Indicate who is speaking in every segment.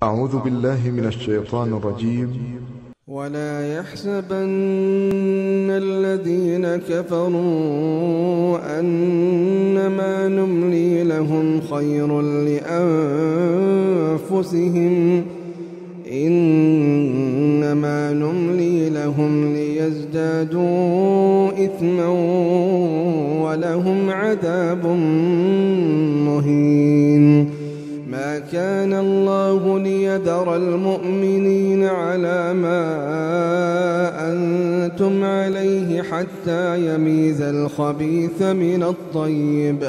Speaker 1: أعوذ بالله من الشيطان الرجيم.
Speaker 2: ولا يحسبن الذين كفروا أنما نملي لهم خير لأنفسهم إنما نملي لهم ليزدادوا إثما ولهم عذاب مهين. ما كان الله ليذر المؤمنين على ما أنتم عليه حتى يميز الخبيث من الطيب.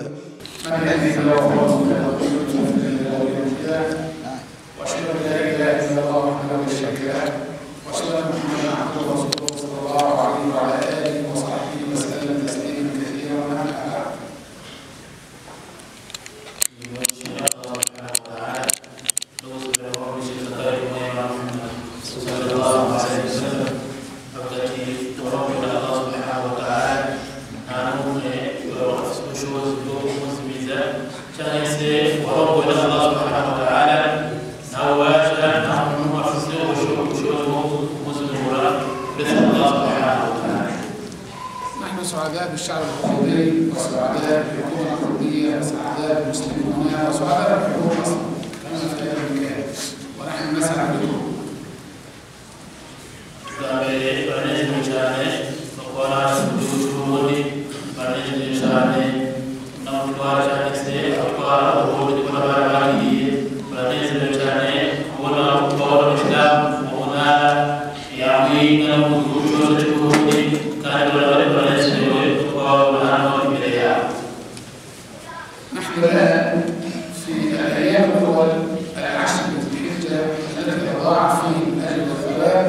Speaker 3: وأشهد أن لا إله إلا الله وحده لا شريك له وأشهد أن محمدا عبده ورسوله صلى الله عليه وعلى آله وصحبه وسلم تسليما كثيرا. أما بعد. نحن سعداء بالشعب الحكومي وسعداء بالحكومة الكردية وسعداء بالمسلمين هنا وسعداء بالحكومة مصر كما في هذا المكان ونحن نسعى بكم. نحن الآن في الأيام الأول العشر من ذي الحجة التي أضاع فيه من أجل الثواب،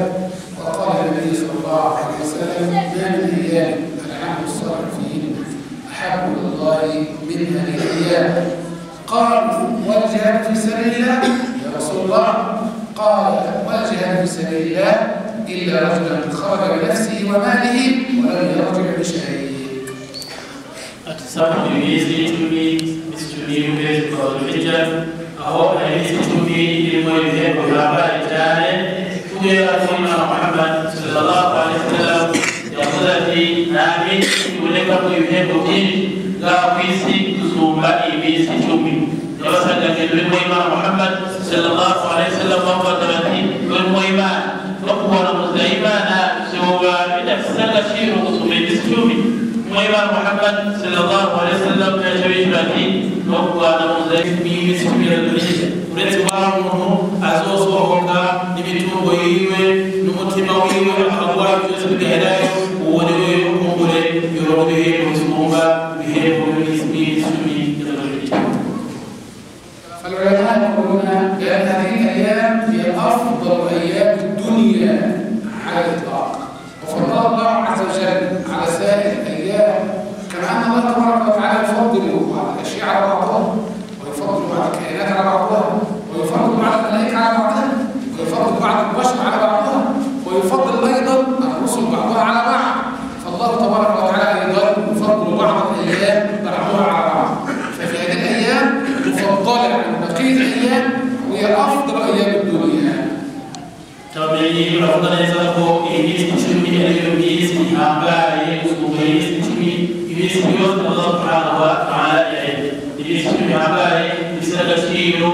Speaker 3: وقال النبي صلى الله عليه وسلم: ما من أيام العمل الصالح فيه أحب إلى الله من هذه الأيام. قال: والجهاد في سبيل الله يا رسول الله؟ قال: والجهاد في سبيل الله إلا رجلا خرج بنفسه وماله ولم يرجع بشيء.
Speaker 4: Some easy to be based on religion. I hope I easy to be in my head of Rabbi Jane. We are from Muhammad sallallahu alaihi wasallam. يقول لي نامي ولكم يحب دين لا بيسي زوما بيسي شومي. يوصل لك الإمام محمد صلى الله عليه وسلم وهو تبتي والمؤمن وقوة المسلمين سوى بنفس الشيء وصومي بيسي Muhammad Muhammad sallallahu alaihi wasallam ya shawishi bati nokwa na muzayimi misikira dunia uretse wamuntu azosohoka n'imitungo yiwe n'umutima wiwe akagwa byose bigaherayo ubone we ukumbure yorobe musumba bihebo bismi sumi
Speaker 3: فالعلماء يقولون بأن هذه الأيام هي أفضل أيام الدنيا على الإطلاق، وفضل الله عز وجل على سائر الأيام، كما أن الله تبارك وتعالى يفضل بعض الأشياء على بعضها، ويفضل بعض الكائنات على بعضها، ويفضل بعض الملائكة على بعضها، ويفضل بعض البشر على بعضها، ويفضل أيضا الرسل بعضها على بعض. فالله تبارك وتعالى أيضا يفضل بعض الأيام بعضها على بعض. ففي هذه الأيام مفضلة عن بقية الأيام وهي أفضل أيام الدنيا.
Speaker 4: Tabii Rabbana izahko iblis çumi iblis hambaye iblis çumi iblis diyor Allah Subhanahu wa Ta'ala iblis çumi hambaye bisala shiru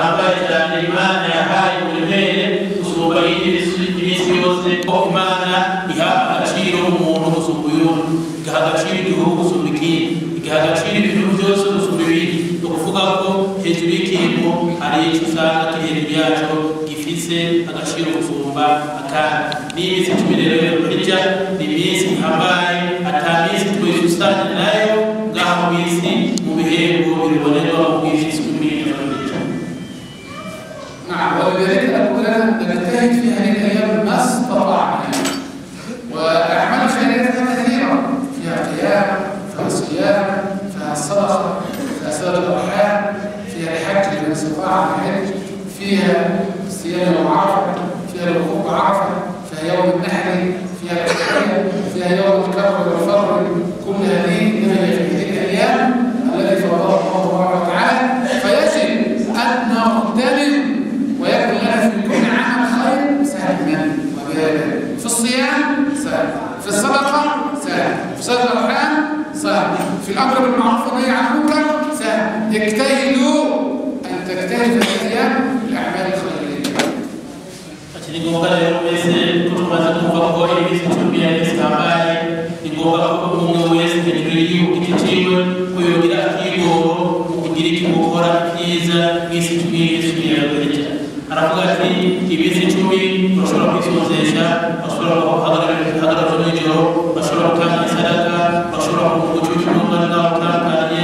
Speaker 4: hambaye tani mana ya hayu ulmele usubai iblis yose ofmana ya ashiru munu subuyun gada shiru usubiki gada shiru biduzo usubiwi ukuvuga ko hejuriki mu ari tusana kihebyacho gifise agashiro gusumba akana n'imisi tumirero y'urujya n'imisi hambaye atamisi twizusana nayo ngaho misi mu bihembo bibonerwa mu bwishisi kumira
Speaker 3: نعم، ولذلك أقول لنا نجتهد في هذه الأيام ما استطعنا، وأعمال خيرية كثيرة فيها قيام، فيها صيام، فيها صدقة، فيها صلة الأرحام، فيها الحج لمن استطاع الحج، فيها صيام يوم عرفة، فيها الوقوف بعرفة، فيها يوم النحر، فيها الأضحية، فيها يوم الكرم والفرج. كل هذه إنما هي في هذه الأيام التي فرضها الله تبارك وتعالى، فيجب أن نغتنم ويكون
Speaker 4: aravuga ati iminsi 10 bashobora kwisozesha, bashobora guhagarara n'ijoro, bashobora gutanga sadaka, bashobora gucucuma umwana utandukanye,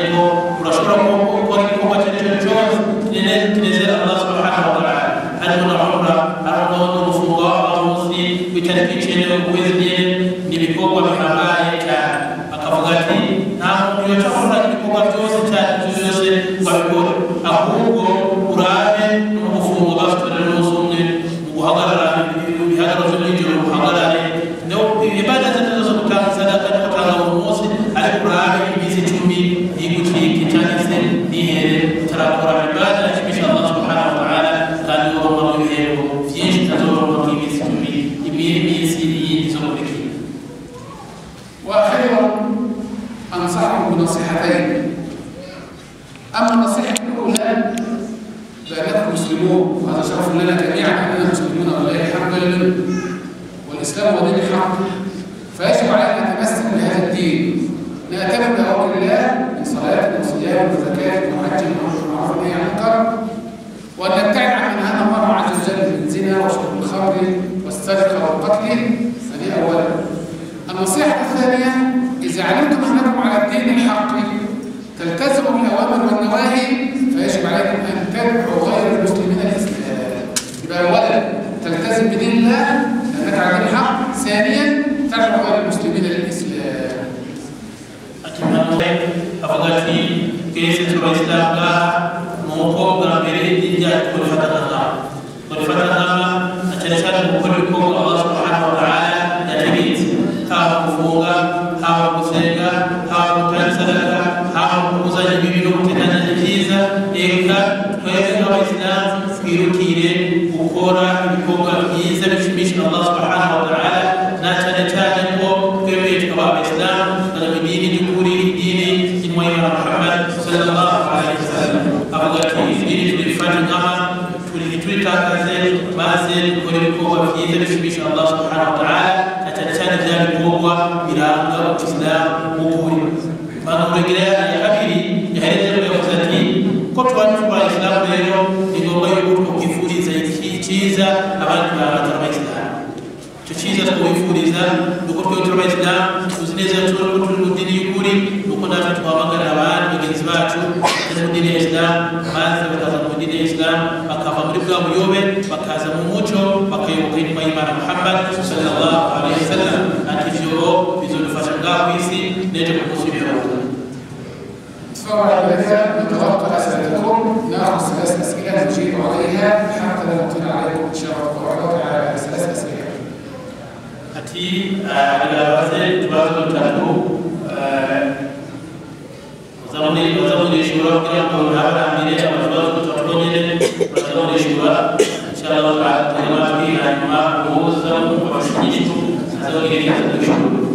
Speaker 4: urashobora gukora igikorwa cyose kinezeza Allah subhanahu wa ta'ala. harimo na umra, harimo n'umufungo w'umunsi w'itariki 9 ukwezi nyine, n'ibikorwa bihambaye cyane. Akavuga ati nta muntu yacakora ibikorwa byose cyane byose babikora, ahubwo urabe n'umufungo bafite n'umunsi umwe mu guhagarara ibihagararo by'ijoro, uhagarare ibada zose gutanga sadaka no gutanga umunsi, ariko urabe iminsi 10 y'igucika cyangwa se nihere utarakora ibada ishimisha Allah subhanahu wa ta'ala, kandi uronka ibihembo byinshi utazoronka mu iminsi 10 iminsi yindi zo muri iki.
Speaker 3: وأخيرا أنصحكم بنصيحتين. أما النصيحة الأولى فإنكم مسلمون، وهذا شرف لنا جميعا أننا مسلمون ولله الحمد لله، والإسلام هو دين الحق، فيجب علينا أن نتمسك بهذا الدين، نأتمم بأمر الله من صلاة وصيام وزكاة وحج ومعروف والنهي عن المنكر، وأن نبتعد عن ما نهانا الله عز وجل من زنا وشرب الخمر والسرقة والقتل. هذه أولا. النصيحة الثانية: إذا علمتم أنكم على الدين الحق تلتزموا بالأوامر والنواهي، فيجب عليكم أن تدعوا غير المسلمين الإسلام. يبقى أولا تلتزم بدين الله لأنك على الدين الحق، ثانيا تدعو غير المسلمين للإسلام.
Speaker 4: أفضلتي كيف ترى الإسلام موقوف غير الدين والفتح الله أتشهد بكل كون الله سبحانه وتعالى يتبيت هاو كفوغا هاو كسيغا هاو كنسلكا هاو كوزاجي بيبينو تتانا جيزا إيكا تويبين الإسلام في ركيري وكورا بكوغا بيزا بشميش الله سبحانه وتعالى ناتشانا تانيكو كيبيت كباب الإسلام نغمديني جمهوري ديني إنوائي محمد صلى الله عليه وسلم. أفضلتي ديني تلفان غما tulitakaze maze gukora ibikorwa byiza bishimisha Allah subhanahu wa ta'ala, cyane cyane ibikorwa biranga Islam ukuri. Banurugire ya kabiri yahereje yavuze ati ko twantuba Islam rero ni ngombwa yuko tukifuriza icyiza abantu barataba Islam. Icyo cyiza twifuriza nuko twitwa Islam, tuzi neza ko turi mu dini y'ukuri, nuko natwe twabagana abantu bagenzi bacu mu dini ya Islam, maze bakaza mu dini ya Islam bakava muri bwa buyobe bakaza mu muco bakayoboka intumwa y'Imana Muhammad sallallahu alaihi wasallam. Ati ivyo bizodufasha ngaho kw'isi n'ejo ku munsi w'imperuka.
Speaker 3: تفضل البداية نتلقى أسئلتكم، نأخذ 3 أسئلة نجيب عليها حتى لا نطيل عليكم إن شاء الله على 3 أسئلة.
Speaker 4: Ati alilawaze tubazo tatu zamuni shura kila mtu hapa mbele ya tubazo tutafanyile zamuni shura inshallah taala tunamwambia na maamuza kwa sisi ndio ile tunashukuru.